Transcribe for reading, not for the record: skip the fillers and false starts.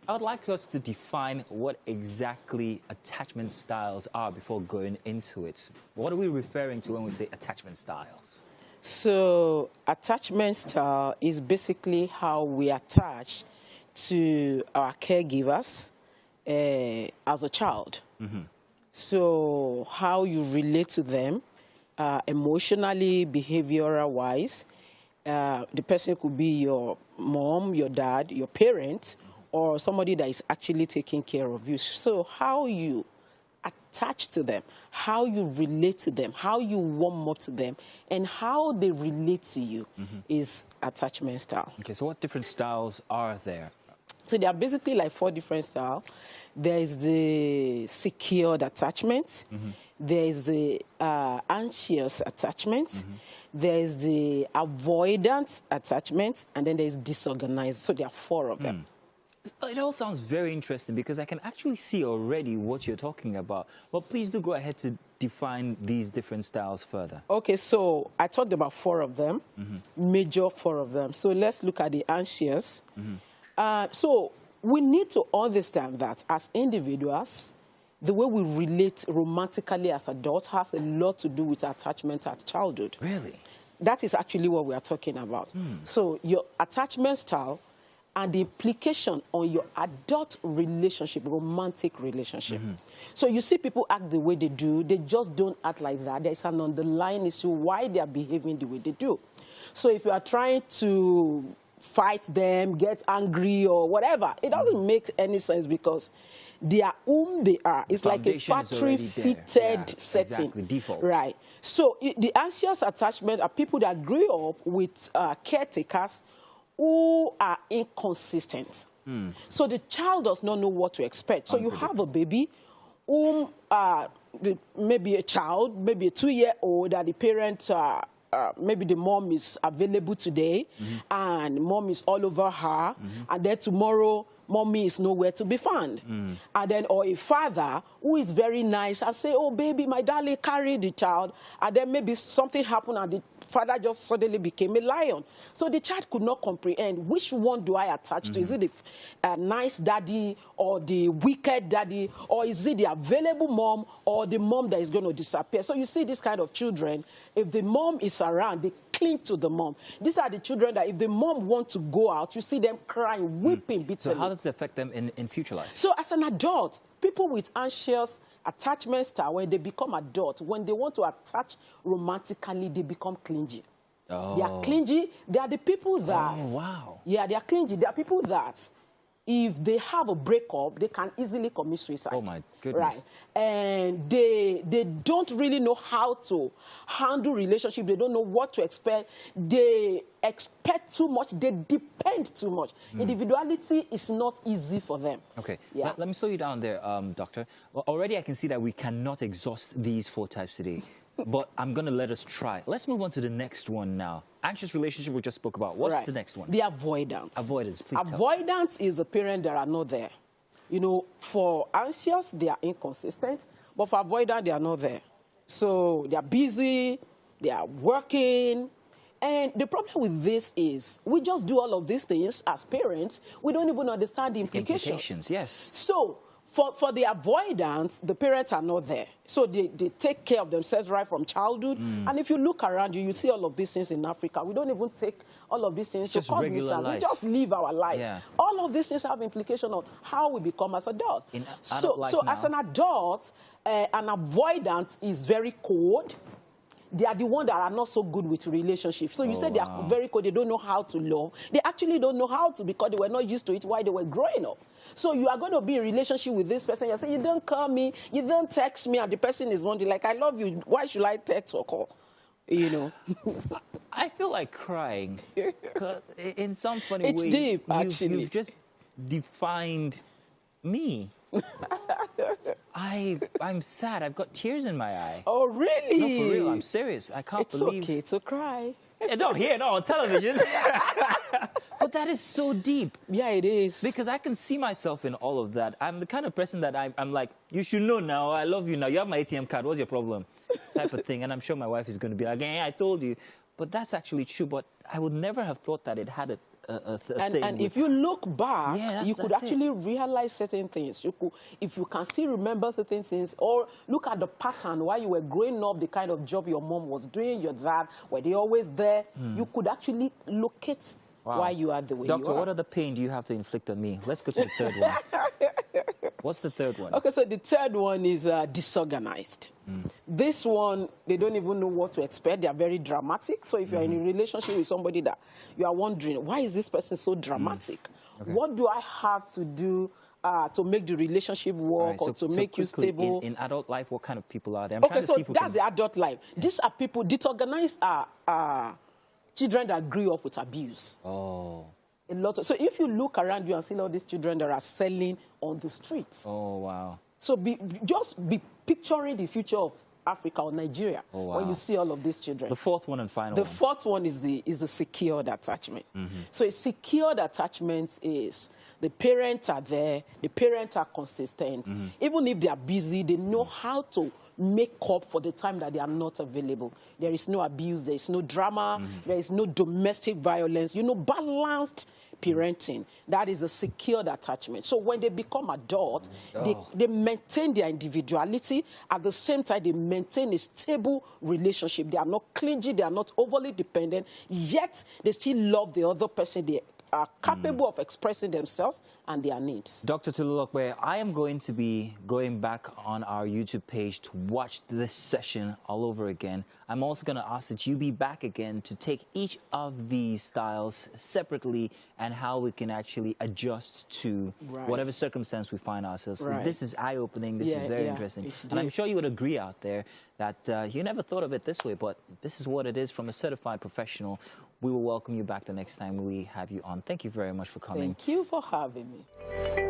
I would like us to define what exactly attachment styles are before going into it. What are we referring to when we say attachment styles? So attachment style is basically how we attach to our caregivers as a child. Mm-hmm. So how you relate to them emotionally, behavioral-wise. The person could be your mom, your dad, your parent, or somebody that is actually taking care of you. So how you attach to them, how you relate to them, how you warm up to them, and how they relate to you is attachment style. Okay, so what different styles are there? So there are basically like 4 different styles. There is the secured attachment. There is the anxious attachment. There is the avoidant attachment. And then there is disorganized. So there are 4 of them. It all sounds very interesting because I can actually see already what you're talking about. But please do go ahead to define these different styles further. Okay, so I talked about 4 of them, major 4 of them. So let's look at the anxious. So we need to understand that as individuals, the way we relate romantically as adults has a lot to do with attachment at childhood. Really? That is actually what we are talking about. So your attachment style and the implication on your adult relationship, romantic relationship. So you see people act the way they do, they just don't act like that. There's an underlying issue why they are behaving the way they do. So if you are trying to fight them, get angry or whatever, it doesn't make any sense because they are whom they are. It's like a factory-fitted setting. Exactly, default. Right. So the anxious attachment are people that grew up with caretakers who are inconsistent. So the child does not know what to expect. So you have a baby whom maybe a child, maybe a 2-year-old, that the parents maybe the mom is available today and mom is all over her, and then tomorrow mommy is nowhere to be found. And then, or a father who is very nice and say, oh baby, my darling, carry the child, and then maybe something happened and the father just suddenly became a lion. So the child could not comprehend which one do I attach to. Is it the nice daddy or the wicked daddy, or is it the available mom or the mom that is going to disappear? So you see this kind of children, if the mom is around, they cling to the mom. These are the children that if the mom wants to go out, you see them crying, weeping bitterly. So how does it affect them in future life? So as an adult, people with anxious attachment style, when they become adult, when they want to attach romantically, they become clingy. Oh. They are clingy. They are the people that... Oh, wow. Yeah, they are clingy. They are people that if they have a breakup, they can easily commit suicide. Oh, my goodness. Right. And they don't really know how to handle relationship. They don't know what to expect. They expect too much. They depend too much. Individuality is not easy for them. Okay. Yeah. Let me slow you down there, Doctor. Well, already I can see that we cannot exhaust these 4 types today. But I'm going to let us try. Let's move on to the next one now. Anxious relationship we just spoke about. What's the next one? The avoidance. Avoidance, please tell us. Avoidance is a parent that are not there. You know, for anxious, they are inconsistent. But for avoidant, they are not there. So they are busy, they are working. And the problem with this is we just do all of these things as parents. We don't even understand the implications. Yes. So for the avoidance, the parents are not there. So they take care of themselves right from childhood. And if you look around you, you see all of these things in Africa. We don't even take all of these things to cognizance. We just live our lives. Yeah. All of these things have implication on how we become as adults. So as an adult, an avoidant is very cold. They are the ones that are not so good with relationships. So you said they are very cold. They don't know how to love. They actually don't know how to because they were not used to it while they were growing up. So you are going to be in a relationship with this person. You say, you don't call me, you don't text me, and the person is wondering, like, I love you. Why should I text or call? You know. I feel like crying. In some funny way. It's deep, actually. You've just defined me. I'm sad. I've got tears in my eye. Oh, really? No, for real. I'm serious. I can't believe. It's okay to cry. No, here, no, on television. But that is so deep. Yeah, it is. Because I can see myself in all of that. I'm the kind of person that I'm like, you should know now. I love you now. You have my ATM card. What's your problem? Type of thing. And I'm sure my wife is going to be like, hey, I told you. But that's actually true. But I would never have thought that it had thing. And if you look back, Yeah, you could that's actually realize certain things. You could, if you can still remember certain things, or look at the pattern while you were growing up, the kind of job your mom was doing, your dad, were they always there? You could actually locate why you are the way Doctor, you are. what other pain do you have to inflict on me? Let's go to the third one. What's the third one? Okay, so the third one is disorganized. This one, they don't even know what to expect. They are very dramatic. So if you're in a relationship with somebody that you are wondering, why is this person so dramatic? Okay. What do I have to do to make the relationship work, or to make you quickly, stable? In adult life, what kind of people are there? Okay, so that's the adult life. These are people, disorganized are children that grew up with abuse. Oh. A lot so if you look around you and see all these children that are selling on the streets. Oh, wow. So just be picturing the future of Africa or Nigeria when you see all of these children. The fourth one and final The one. fourth one is the secured attachment. So a secured attachment is the parents are there, the parents are consistent. Even if they are busy, they know how to make up for the time that they are not available. There is no abuse, there is no drama, there is no domestic violence, balanced parenting. That is a secured attachment. So when they become adult, they maintain their individuality. At the same time, they maintain a stable relationship. They are not clingy, they are not overly dependent, yet they still love the other person. They are capable of expressing themselves and their needs. Dr. Tolulokpe, I am going to be going back on our YouTube page to watch this session all over again. I'm also going to ask that you be back again to take each of these styles separately and how we can actually adjust to whatever circumstance we find ourselves. This is eye-opening. This is very interesting. And I'm sure you would agree out there that you never thought of it this way, but this is what it is from a certified professional. We will welcome you back the next time we have you on. Thank you very much for coming. Thank you for having me.